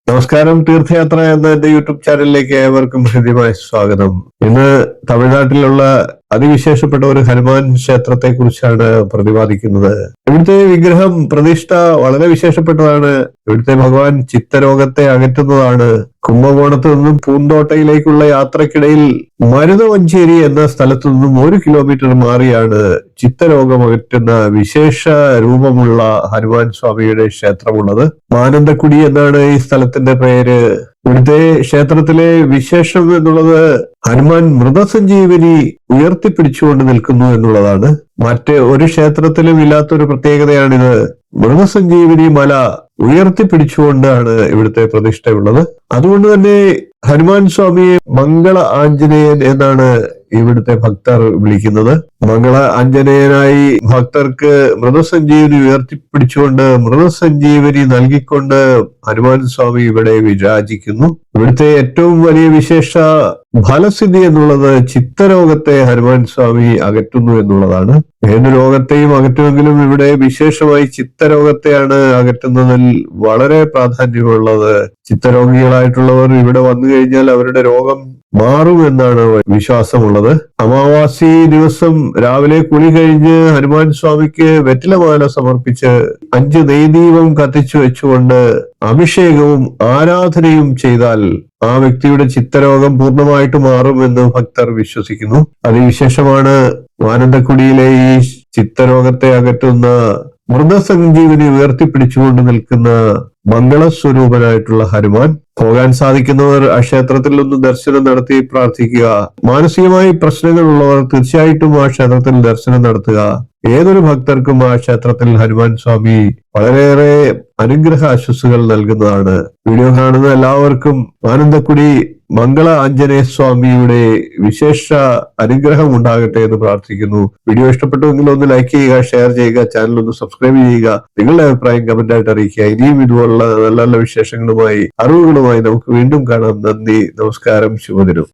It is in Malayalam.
നമസ്കാരം. തീർത്ഥയാത്ര എന്ന എന്റെ യൂട്യൂബ് ചാനലിലേക്ക് ഏവർക്കും ഹൃദ്യമായ സ്വാഗതം. ഇന്ന് തമിഴ്നാട്ടിലുള്ള അതിവിശേഷപ്പെട്ട ഒരു ഹനുമാൻ ക്ഷേത്രത്തെ കുറിച്ചാണ് പ്രതിപാദിക്കുന്നത്. ഇവിടുത്തെ വിഗ്രഹം പ്രതിഷ്ഠ വളരെ വിശേഷപ്പെട്ടതാണ്. ഇവിടുത്തെ ഭഗവാൻ ചിത്തരോഗത്തെ അകറ്റുന്നതാണ്. കുംഭകോണത്ത് നിന്നും പൂന്തോട്ടയിലേക്കുള്ള യാത്രക്കിടയിൽ മരുതവഞ്ചേരി എന്ന സ്ഥലത്തു നിന്നും 1 കിലോമീറ്റർ മാറിയാണ് ചിത്തരോഗം അകറ്റുന്ന വിശേഷ രൂപമുള്ള ഹനുമാൻ സ്വാമിയുടെ ക്ഷേത്രമുള്ളത്. മാനന്തക്കുടി എന്നാണ് ഈ സ്ഥലത്തിന്റെ പേര്. ഇവിടുത്തെ ക്ഷേത്രത്തിലെ വിശേഷം എന്നുള്ളത് ഹനുമാൻ മൃതസഞ്ജീവനി ഉയർത്തിപ്പിടിച്ചുകൊണ്ട് നിൽക്കുന്നു എന്നുള്ളതാണ്. മറ്റ് ഒരു ക്ഷേത്രത്തിലും ഇല്ലാത്തൊരു പ്രത്യേകതയാണിത്. മൃതസഞ്ജീവനി മല ഉയർത്തിപ്പിടിച്ചുകൊണ്ടാണ് ഇവിടുത്തെ പ്രതിഷ്ഠയുള്ളത്. അതുകൊണ്ട് തന്നെ ഹനുമാൻ സ്വാമിയെ മംഗള ആഞ്ജനേയൻ എന്നാണ് ഇവിടുത്തെ ഭക്തർ വിളിക്കുന്നത്. മംഗള ആഞ്ജനേയനായി ഭക്തർക്ക് മൃതസഞ്ജീവനി ഉയർത്തിപ്പിടിച്ചുകൊണ്ട് മൃതസഞ്ജീവനി നൽകിക്കൊണ്ട് ഹനുമാൻ സ്വാമി ഇവിടെ വിരാജിക്കുന്നു. ഇവിടുത്തെ ഏറ്റവും വലിയ വിശേഷ ഫലസിദ്ധി എന്നുള്ളത് ചിത്തരോഗത്തെ ഹനുമാൻ സ്വാമി അകറ്റുന്നു എന്നുള്ളതാണ്. ഏത് രോഗത്തെയും അകറ്റുമെങ്കിലും ഇവിടെ വിശേഷമായി ചിത്തരോഗത്തെയാണ് അകറ്റുന്നതിൽ വളരെ പ്രാധാന്യമുള്ളത്. ചിത്തരോഗികളായിട്ടുള്ളവർ ഇവിടെ വന്നു കഴിഞ്ഞാൽ അവരുടെ രോഗം മാറുമെന്നാണ് വിശ്വാസമുള്ളത്. അമാവാസി ദിവസം രാവിലെ കുളി കഴിഞ്ഞ് ഹനുമാൻ സ്വാമിക്ക് വെറ്റിലമാല സമർപ്പിച്ച് 5 നെയ്ദീപം കത്തിച്ചു വെച്ചുകൊണ്ട് അഭിഷേകവും ആരാധനയും ചെയ്താൽ ആ വ്യക്തിയുടെ ചിത്തരോഗം പൂർണ്ണമായിട്ട് മാറുമെന്ന് ഭക്തർ വിശ്വസിക്കുന്നു. അതിവിശേഷമാണ് ആനന്ദക്കുടിയിലെ ഈ ചിത്തരോഗത്തെ അകറ്റുന്ന മൃതസഞ്ജീവനി ഉയർത്തിപ്പിടിച്ചുകൊണ്ട് നിൽക്കുന്ന മംഗളസ്വരൂപനായിട്ടുള്ള ഹനുമാൻ. പോകാൻ സാധിക്കുന്നവർ ആ ക്ഷേത്രത്തിൽ ഒന്ന് ദർശനം നടത്തി പ്രാർത്ഥിക്കുക. മാനസികമായി പ്രശ്നങ്ങളുള്ളവർ തീർച്ചയായിട്ടും ആ ക്ഷേത്രത്തിൽ ദർശനം നടത്തുക. ഏതൊരു ഭക്തർക്കും ആ ക്ഷേത്രത്തിൽ ഹനുമാൻ സ്വാമി വളരെയേറെ അനുഗ്രഹ ആശസ്സുകൾ നൽകുന്നതാണ്. വീഡിയോ കാണുന്ന എല്ലാവർക്കും ആനന്ദക്കുടി മംഗള ആഞ്ജനേയ സ്വാമിയുടെ വിശേഷ അനുഗ്രഹം ഉണ്ടാകട്ടെ എന്ന് പ്രാർത്ഥിക്കുന്നു. വീഡിയോ ഇഷ്ടപ്പെട്ടുവെങ്കിൽ ഒന്ന് ലൈക്ക് ചെയ്യുക, ഷെയർ ചെയ്യുക, ചാനൽ ഒന്ന് സബ്സ്ക്രൈബ് ചെയ്യുക. നിങ്ങളുടെ അഭിപ്രായം കമന്റ് ആയിട്ട് അറിയിക്കുക. ഇനിയും ഇതുപോലുള്ള നല്ല നല്ല വിശേഷങ്ങളുമായി അറിവുകളുമായി നമുക്ക് വീണ്ടും കാണാം. നന്ദി, നമസ്കാരം, ശുഭദിനം.